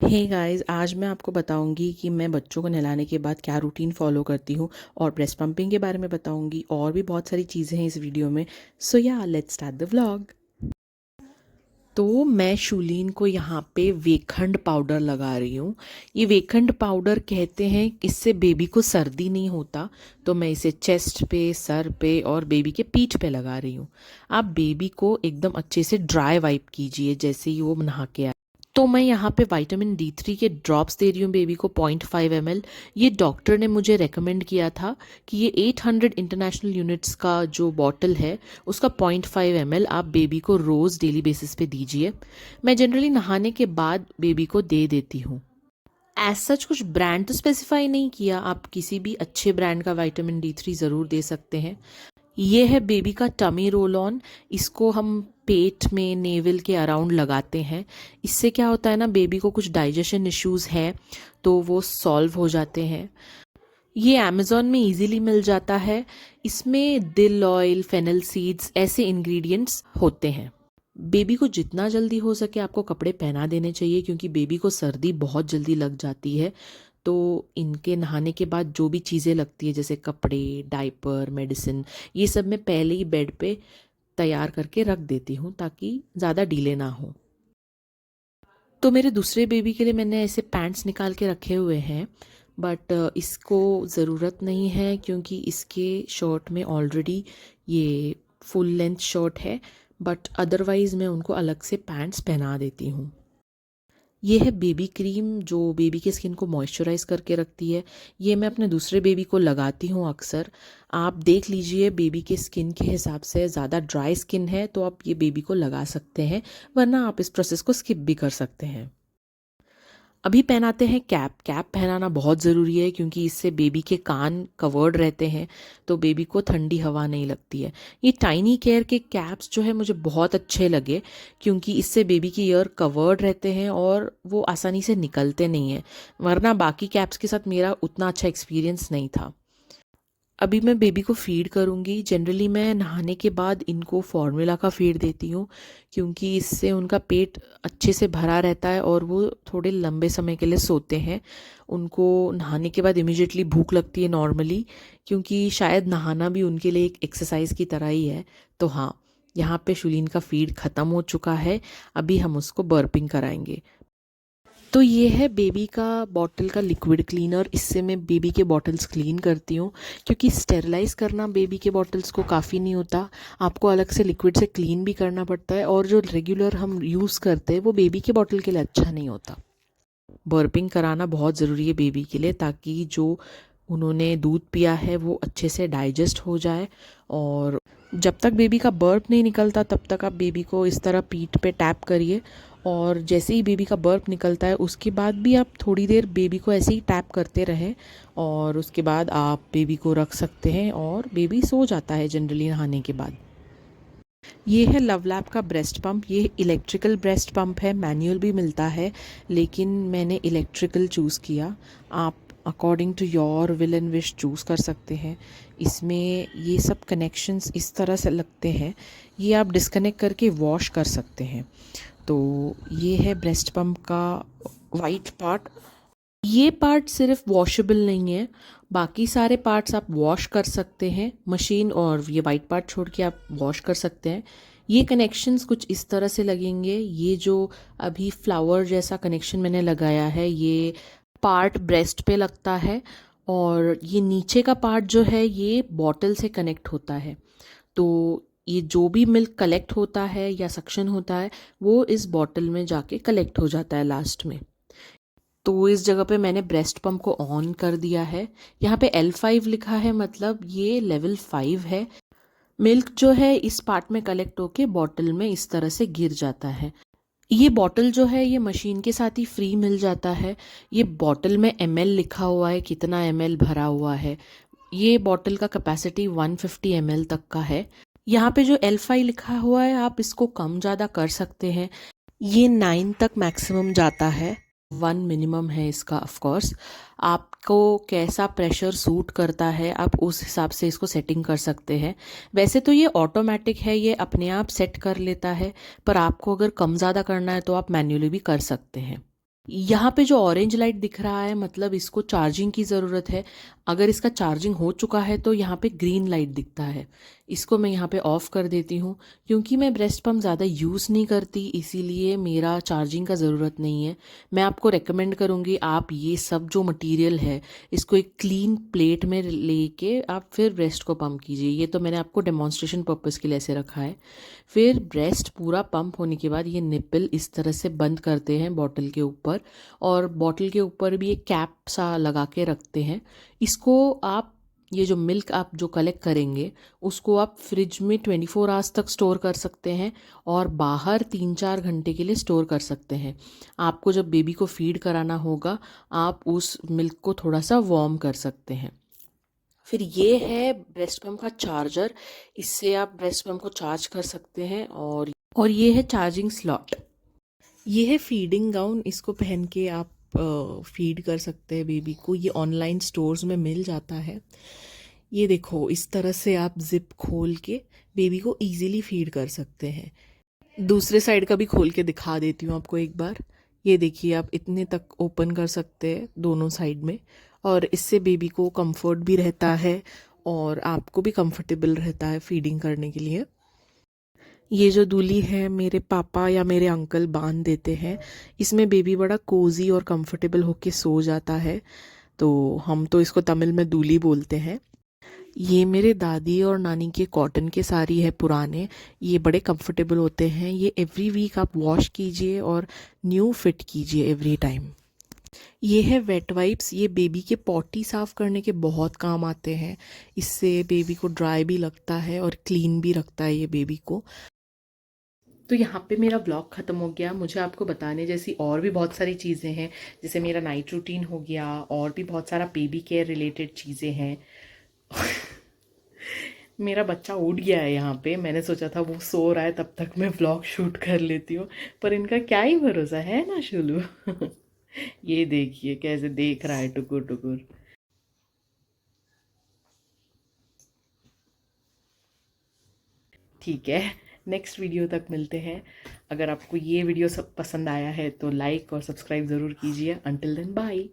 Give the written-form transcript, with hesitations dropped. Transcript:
Hey guys, आज मैं आपको बताऊंगी कि मैं बच्चों को नहलाने के बाद क्या रूटीन फॉलो करती हूँ और ब्रेस्ट पंपिंग के बारे में बताऊंगी और भी बहुत सारी चीज़ें हैं इस वीडियो में। सो या लेट्स स्टार्ट द व्लॉग। तो मैं शूलीन को यहाँ पे वेखंड पाउडर लगा रही हूँ। ये वेखंड पाउडर कहते हैं इससे बेबी को सर्दी नहीं होता, तो मैं इसे चेस्ट पे, सर पे और बेबी के पीठ पे लगा रही हूँ। आप बेबी को एकदम अच्छे से ड्राई वाइप कीजिए जैसे ही वो नहा के आए। तो मैं यहाँ पे विटामिन D3 के ड्रॉप्स दे रही हूँ बेबी को 0.5 ml। ये डॉक्टर ने मुझे रेकमेंड किया था कि ये 800 इंटरनेशनल यूनिट्स का जो बॉटल है उसका 0.5 ml आप बेबी को रोज़ डेली बेसिस पे दीजिए। मैं जनरली नहाने के बाद बेबी को दे देती हूँ। एज सच कुछ ब्रांड तो स्पेसिफाई नहीं किया, आप किसी भी अच्छे ब्रांड का विटामिन D3 ज़रूर दे सकते हैं। ये है बेबी का टमी रोल ऑन। इसको हम पेट में, नेवल के अराउंड लगाते हैं। इससे क्या होता है ना, बेबी को कुछ डाइजेशन इश्यूज हैं तो वो सॉल्व हो जाते हैं। ये अमेज़ॉन में इजीली मिल जाता है। इसमें दिल ऑयल, फेनल सीड्स ऐसे इंग्रेडिएंट्स होते हैं। बेबी को जितना जल्दी हो सके आपको कपड़े पहना देने चाहिए, क्योंकि बेबी को सर्दी बहुत जल्दी लग जाती है। तो इनके नहाने के बाद जो भी चीज़ें लगती है जैसे कपड़े, डायपर, मेडिसिन, ये सब मैं पहले ही बेड पे तैयार करके रख देती हूँ ताकि ज़्यादा डिले ना हो। तो मेरे दूसरे बेबी के लिए मैंने ऐसे पैंट्स निकाल के रखे हुए हैं, बट इसको ज़रूरत नहीं है क्योंकि इसके शर्ट में ऑलरेडी ये फुल लेंथ शर्ट है। बट अदरवाइज़ मैं उनको अलग से पैंट्स पहना देती हूँ। ये है बेबी क्रीम जो बेबी के स्किन को मॉइस्चराइज करके रखती है। ये मैं अपने दूसरे बेबी को लगाती हूँ अक्सर। आप देख लीजिए बेबी के स्किन के हिसाब से, ज़्यादा ड्राई स्किन है तो आप ये बेबी को लगा सकते हैं, वरना आप इस प्रोसेस को स्किप भी कर सकते हैं। अभी पहनाते हैं कैप। कैप पहनाना बहुत ज़रूरी है क्योंकि इससे बेबी के कान कवर्ड रहते हैं तो बेबी को ठंडी हवा नहीं लगती है। ये टाइनी केयर के कैप्स जो है मुझे बहुत अच्छे लगे क्योंकि इससे बेबी की ईयर कवर्ड रहते हैं और वो आसानी से निकलते नहीं हैं, वरना बाकी कैप्स के साथ मेरा उतना अच्छा एक्सपीरियंस नहीं था। अभी मैं बेबी को फीड करूँगी। जनरली मैं नहाने के बाद इनको फॉर्मूला का फीड देती हूँ क्योंकि इससे उनका पेट अच्छे से भरा रहता है और वो थोड़े लंबे समय के लिए सोते हैं। उनको नहाने के बाद इमिजिएटली भूख लगती है नॉर्मली, क्योंकि शायद नहाना भी उनके लिए एक एक्सरसाइज की तरह ही है। तो हाँ, यहाँ पे शुलीन का फीड ख़त्म हो चुका है। अभी हम उसको बर्पिंग कराएंगे। तो ये है बेबी का बॉटल का लिक्विड क्लीनर। इससे मैं बेबी के बॉटल्स क्लीन करती हूँ क्योंकि स्टेरलाइज करना बेबी के बॉटल्स को काफ़ी नहीं होता। आपको अलग से लिक्विड से क्लीन भी करना पड़ता है और जो रेगुलर हम यूज़ करते हैं वो बेबी के बॉटल के लिए अच्छा नहीं होता। बर्पिंग कराना बहुत ज़रूरी है बेबी के लिए ताकि जो उन्होंने दूध पिया है वो अच्छे से डाइजेस्ट हो जाए। और जब तक बेबी का बर्प नहीं निकलता तब तक आप बेबी को इस तरह पीठ पे टैप करिए, और जैसे ही बेबी का बर्प निकलता है उसके बाद भी आप थोड़ी देर बेबी को ऐसे ही टैप करते रहें और उसके बाद आप बेबी को रख सकते हैं और बेबी सो जाता है जनरली नहाने के बाद। ये है लवलैप का ब्रेस्ट पंप। ये इलेक्ट्रिकल ब्रेस्ट पंप है, मैनुअल भी मिलता है लेकिन मैंने इलेक्ट्रिकल चूज़ किया। आप according to your will and wish choose कर सकते हैं। इसमें ये सब कनेक्शंस इस तरह से लगते हैं, ये आप डिस्कनेक्ट करके वॉश कर सकते हैं। तो ये है ब्रेस्ट पंप का वाइट पार्ट। ये पार्ट सिर्फ वॉशेबल नहीं है, बाकी सारे पार्ट्स आप वॉश कर सकते हैं मशीन, और ये वाइट पार्ट छोड़ के आप वॉश कर सकते हैं। ये कनेक्शंस कुछ इस तरह से लगेंगे। ये जो अभी फ्लावर जैसा कनेक्शन मैंने लगाया है ये पार्ट ब्रेस्ट पे लगता है, और ये नीचे का पार्ट जो है ये बॉटल से कनेक्ट होता है। तो ये जो भी मिल्क कलेक्ट होता है या सक्शन होता है वो इस बॉटल में जाके कलेक्ट हो जाता है लास्ट में। तो इस जगह पे मैंने ब्रेस्ट पंप को ऑन कर दिया है। यहाँ पे L5 लिखा है, मतलब ये लेवल 5 है। मिल्क जो है इस पार्ट में कलेक्ट होके बॉटल में इस तरह से गिर जाता है। ये बॉटल जो है ये मशीन के साथ ही फ्री मिल जाता है। ये बॉटल में ml लिखा हुआ है, कितना ml भरा हुआ है। ये बॉटल का कैपेसिटी 150 ml तक का है। यहाँ पे जो L5 लिखा हुआ है आप इसको कम ज़्यादा कर सकते हैं। ये 9 तक मैक्सिमम जाता है, 1 मिनिमम है इसका। ऑफ कोर्स आपको कैसा प्रेशर सूट करता है आप उस हिसाब से इसको सेटिंग कर सकते हैं। वैसे तो ये ऑटोमेटिक है, ये अपने आप सेट कर लेता है, पर आपको अगर कम ज़्यादा करना है तो आप मैन्युअली भी कर सकते हैं। यहाँ पे जो ऑरेंज लाइट दिख रहा है मतलब इसको चार्जिंग की ज़रूरत है। अगर इसका चार्जिंग हो चुका है तो यहाँ पे ग्रीन लाइट दिखता है। इसको मैं यहाँ पे ऑफ़ कर देती हूँ। क्योंकि मैं ब्रेस्ट पम्प ज़्यादा यूज़ नहीं करती इसीलिए मेरा चार्जिंग का ज़रूरत नहीं है। मैं आपको रेकमेंड करूँगी आप ये सब जो मटेरियल है इसको एक क्लीन प्लेट में लेके आप फिर ब्रेस्ट को पम्प कीजिए। ये तो मैंने आपको डेमोन्स्ट्रेशन पर्पज़ के लिए ऐसे रखा है। फिर ब्रेस्ट पूरा पंप होने के बाद ये निप्पल इस तरह से बंद करते हैं बॉटल के ऊपर, और बॉटल के ऊपर भी एक कैप सा लगा के रखते हैं। इसको आप ये जो मिल्क आप जो कलेक्ट करेंगे उसको आप फ्रिज में 24 आवर्स तक स्टोर कर सकते हैं और बाहर 3-4 घंटे के लिए स्टोर कर सकते हैं। आपको जब बेबी को फीड कराना होगा आप उस मिल्क को थोड़ा सा वार्म कर सकते हैं। फिर ये है ब्रेस्ट पम्प का चार्जर, इससे आप ब्रेस्ट पम्प को चार्ज कर सकते हैं। और ये है चार्जिंग स्लॉट। ये है फीडिंग गाउन, इसको पहन के आप फीड कर सकते हैं बेबी को। ये ऑनलाइन स्टोर्स में मिल जाता है। ये देखो इस तरह से आप जिप खोल के बेबी को इजीली फीड कर सकते हैं। दूसरे साइड का भी खोल के दिखा देती हूँ आपको एक बार। ये देखिए आप इतने तक ओपन कर सकते हैं दोनों साइड में, और इससे बेबी को कंफर्ट भी रहता है और आपको भी कंफर्टेबल रहता है फीडिंग करने के लिए। ये जो दूली है मेरे पापा या मेरे अंकल बांध देते हैं। इसमें बेबी बड़ा कोजी और कंफर्टेबल होके सो जाता है, तो हम तो इसको तमिल में दूली बोलते हैं। ये मेरे दादी और नानी के कॉटन के साड़ी है पुराने। ये बड़े कंफर्टेबल होते हैं। ये एवरी वीक आप वॉश कीजिए और न्यू फिट कीजिए एवरी टाइम। ये है वेट वाइप्स, ये बेबी के पॉटी साफ़ करने के बहुत काम आते हैं। इससे बेबी को ड्राई भी लगता है और क्लीन भी रखता है ये बेबी को। तो यहाँ पे मेरा ब्लॉग ख़त्म हो गया। मुझे आपको बताने जैसी और भी बहुत सारी चीज़ें हैं, जैसे मेरा नाइट रूटीन हो गया और भी बहुत सारा बेबी केयर रिलेटेड चीज़ें हैं। मेरा बच्चा उठ गया है यहाँ पे, मैंने सोचा था वो सो रहा है तब तक मैं व्लॉग शूट कर लेती हूँ, पर इनका क्या ही भरोसा है ना शुलू। ये देखिए कैसे देख रहा है टुकुर टुकुर। ठीक है, नेक्स्ट वीडियो तक मिलते हैं। अगर आपको ये वीडियो सब पसंद आया है तो लाइक और सब्सक्राइब ज़रूर कीजिए। Until then bye.